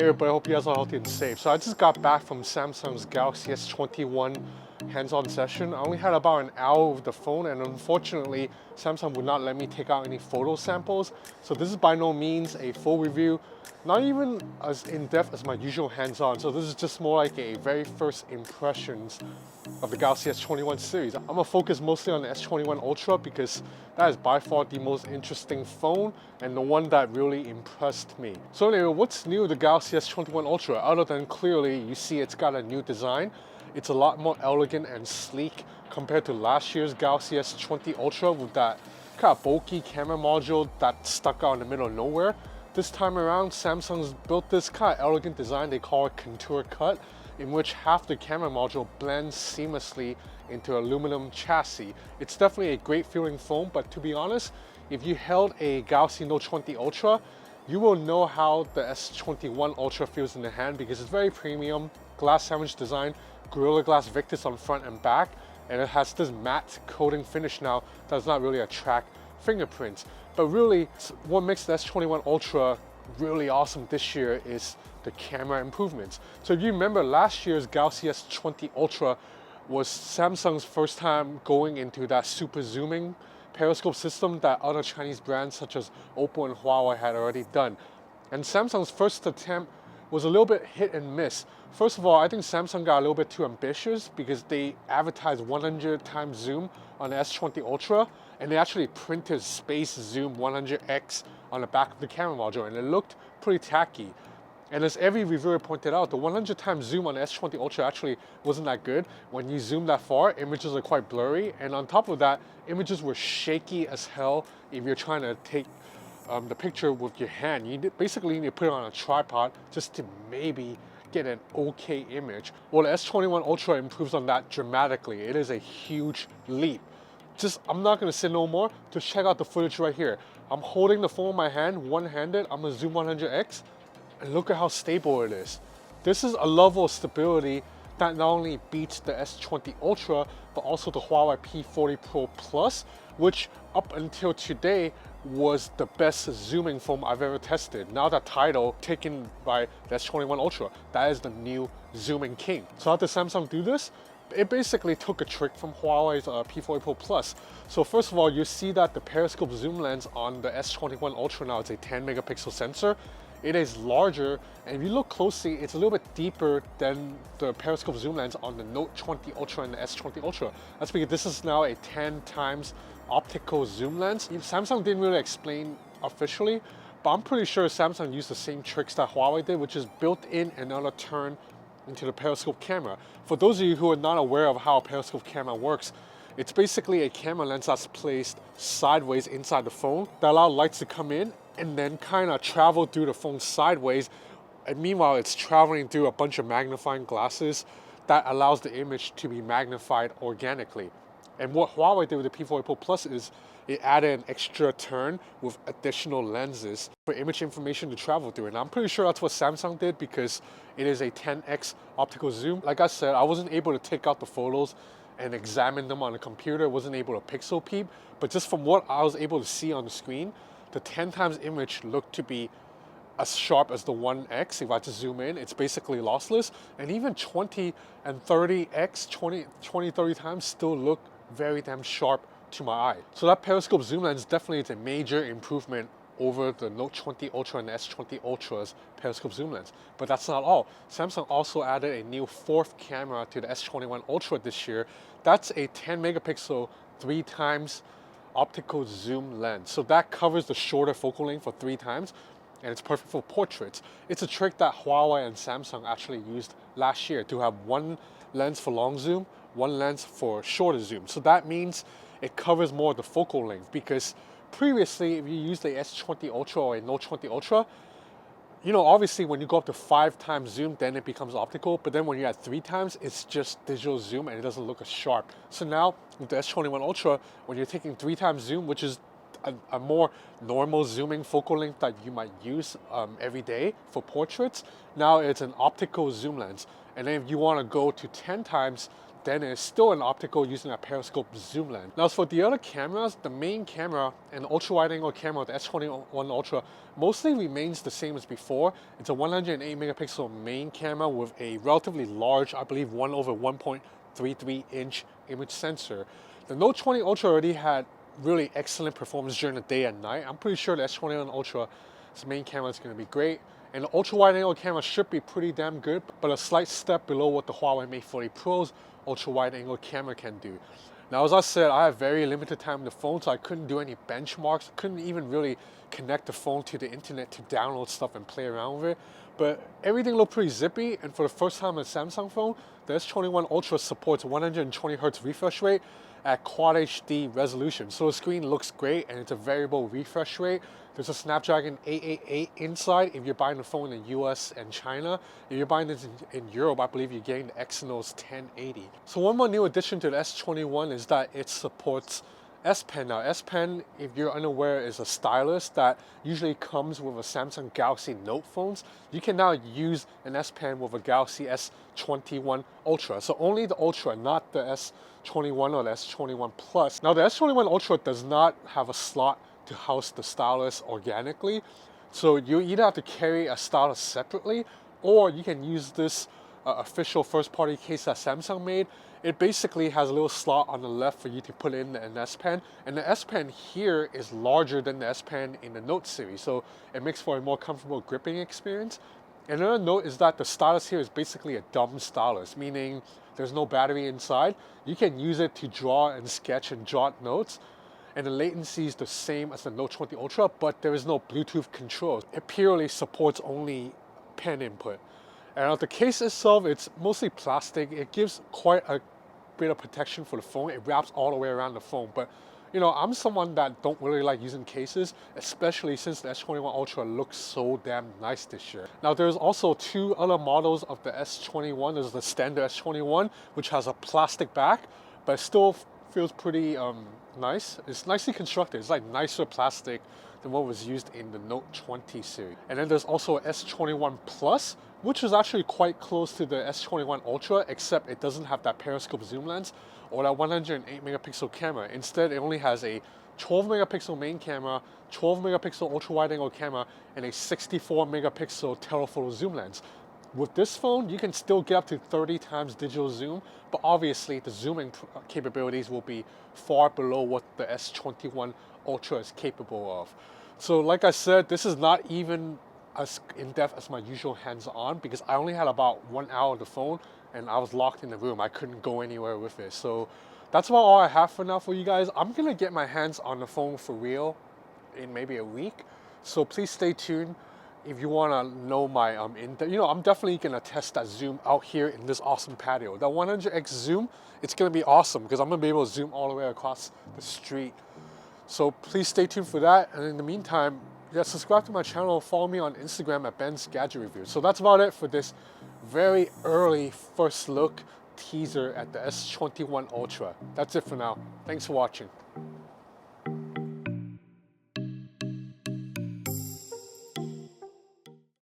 everybody, I hope you guys are healthy and safe. So I just got back from Samsung's Galaxy S21 hands-on session. I only had about an hour with the phone, and unfortunately Samsung would not let me take out any photo samples. So this is by no means a full review, not even as in-depth as my usual hands-on. So this is just more like a very first impressions of the Galaxy S21 series. I'm gonna focus mostly on the S21 Ultra because that is by far the most interesting phone and the one that really impressed me. So anyway, what's new with the Galaxy S21 Ultra? Other than clearly you see it's got a new design. It's a lot more elegant and sleek compared to last year's Galaxy S20 Ultra with that kind of bulky camera module that stuck out in the middle of nowhere. This time around, Samsung's built this kind of elegant design they call it contour cut, in which half the camera module blends seamlessly into aluminum chassis. It's definitely a great feeling phone, but to be honest, if you held a Galaxy Note 20 Ultra, you will know how the S21 Ultra feels in the hand because it's very premium, glass sandwich design, Gorilla Glass Victus on front and back, and it has this matte coating finish now that does not really attract fingerprints. But really, what makes the S21 Ultra really awesome this year is the camera improvements. So if you remember, last year's Galaxy S20 Ultra was Samsung's first time going into that super zooming periscope system that other Chinese brands such as Oppo and Huawei had already done. And Samsung's first attempt was a little bit hit and miss. First of all, I think Samsung got a little bit too ambitious because they advertised 100 times zoom on the S20 Ultra, and they actually printed space zoom 100x on the back of the camera module, and it looked pretty tacky. And as every reviewer pointed out, the 100 times zoom on the S20 Ultra actually wasn't that good. When you zoom that far, images are quite blurry, and on top of that, images were shaky as hell if you're trying to take the picture with your hand. You basically need to put it on a tripod just to maybe get an okay image. Well, the S21 Ultra improves on that dramatically. It is a huge leap. I'm not gonna say no more, just check out the footage right here. I'm holding the phone in my hand, one-handed, I'm gonna zoom 100x, and look at how stable it is. This is a level of stability that not only beats the S20 Ultra, but also the Huawei P40 Pro Plus, which up until today was the best zooming phone I've ever tested. Now that title taken by the S21 Ultra, that is the new zooming king. So how did Samsung do this? It basically took a trick from Huawei's P40 Pro Plus. So first of all, you see that the periscope zoom lens on the S21 Ultra now is a 10 megapixel sensor. It is larger, and if you look closely, it's a little bit deeper than the periscope zoom lens on the Note 20 Ultra and the S20 Ultra. That's because this is now a 10 times optical zoom lens. Samsung didn't really explain officially, but I'm pretty sure Samsung used the same tricks that Huawei did, which is built in another turn into the periscope camera. For those of you who are not aware of how a periscope camera works, it's basically a camera lens that's placed sideways inside the phone that allows lights to come in and then kind of travel through the phone sideways. And meanwhile, it's traveling through a bunch of magnifying glasses that allows the image to be magnified organically. And what Huawei did with the P40 Pro Plus is it added an extra turn with additional lenses for image information to travel through. And I'm pretty sure that's what Samsung did because it is a 10x optical zoom. Like I said, I wasn't able to take out the photos and examine them on a computer, wasn't able to pixel peep, but just from what I was able to see on the screen, the 10 times image looked to be as sharp as the 1x. If I just zoom in, it's basically lossless. And even 20 and 30x, 30 times still look very damn sharp to my eye. So that periscope zoom lens definitely is a major improvement over the Note 20 Ultra and S20 Ultra's periscope zoom lens. But that's not all. Samsung also added a new fourth camera to the S21 Ultra this year. That's a 10 megapixel 3 times optical zoom lens. So that covers the shorter focal length for 3 times, and it's perfect for portraits. It's a trick that Huawei and Samsung actually used last year to have one lens for long zoom, one lens for shorter zoom. So that means it covers more of the focal length because previously, if you use the S20 Ultra or a Note 20 Ultra, you know, obviously when you go up to 5 times zoom, then it becomes optical. But then when you're at 3 times, it's just digital zoom and it doesn't look as sharp. So now with the S21 Ultra, when you're taking 3 times zoom, which is a more normal zooming focal length that you might use every day for portraits, now it's an optical zoom lens. And then if you want to go to 10 times, then it's still an optical using a periscope zoom lens. Now, as for the other cameras, the main camera and ultra-wide-angle camera of the S21 Ultra mostly remains the same as before. It's a 108 megapixel main camera with a relatively large, I believe 1/1.33-inch image sensor. The Note 20 Ultra already had really excellent performance during the day and night. I'm pretty sure the S21 Ultra's main camera is going to be great. And the ultra-wide-angle camera should be pretty damn good, but a slight step below what the Huawei P40 Pro's ultra-wide-angle camera can do. Now, as I said, I have very limited time on the phone, so I couldn't do any benchmarks. Couldn't even really connect the phone to the internet to download stuff and play around with it. But everything looked pretty zippy, and for the first time on a Samsung phone, the S21 Ultra supports 120 Hz refresh rate at Quad HD resolution. So the screen looks great, and it's a variable refresh rate. There's a Snapdragon 888 inside if you're buying the phone in the US and China. If you're buying this in Europe, I believe you're getting the Exynos 1080. So one more new addition to the S21 is that it supports S Pen. Now, S Pen, if you're unaware, is a stylus that usually comes with a Samsung Galaxy Note phones. You can now use an S Pen with a Galaxy S21 Ultra. So only the Ultra, not the S21 or the S21 Plus. Now, the S21 Ultra does not have a slot to house the stylus organically. So you either have to carry a stylus separately, or you can use this official first-party case that Samsung made. It basically has a little slot on the left for you to put in an S Pen, and the S Pen here is larger than the S Pen in the Note series, so it makes for a more comfortable gripping experience. Another note is that the stylus here is basically a dumb stylus, meaning there's no battery inside. You can use it to draw and sketch and jot notes, and the latency is the same as the Note 20 Ultra, but there is no Bluetooth control. It purely supports only pen input. And the case itself, it's mostly plastic. It gives quite a bit of protection for the phone. It wraps all the way around the phone. But you know, I'm someone that don't really like using cases, especially since the S21 Ultra looks so damn nice this year. Now, there's also two other models of the S21. There's the standard S21, which has a plastic back, but it still feels pretty nice. It's nicely constructed. It's like nicer plastic than what was used in the Note 20 series. And then there's also S21 Plus, which is actually quite close to the S21 Ultra, except it doesn't have that periscope zoom lens or that 108 megapixel camera. Instead, it only has a 12 megapixel main camera, 12 megapixel ultra wide angle camera, and a 64 megapixel telephoto zoom lens. With this phone, you can still get up to 30 times digital zoom, but obviously the zooming capabilities will be far below what the S21 Ultra is capable of. So like I said, this is not even as in-depth as my usual hands-on, because I only had about 1 hour on the phone and I was locked in the room. I couldn't go anywhere with it. So that's about all I have for now for you guys. I'm gonna get my hands on the phone for real in maybe a week. So please stay tuned if you wanna know my I'm definitely gonna test that zoom out here in this awesome patio. That 100x zoom, it's gonna be awesome because I'm gonna be able to zoom all the way across the street. So please stay tuned for that. And in the meantime, yeah, subscribe to my channel, follow me on Instagram at Ben's Gadget Review. So that's about it for this very early first look teaser at the S21 Ultra. That's it for now. Thanks for watching.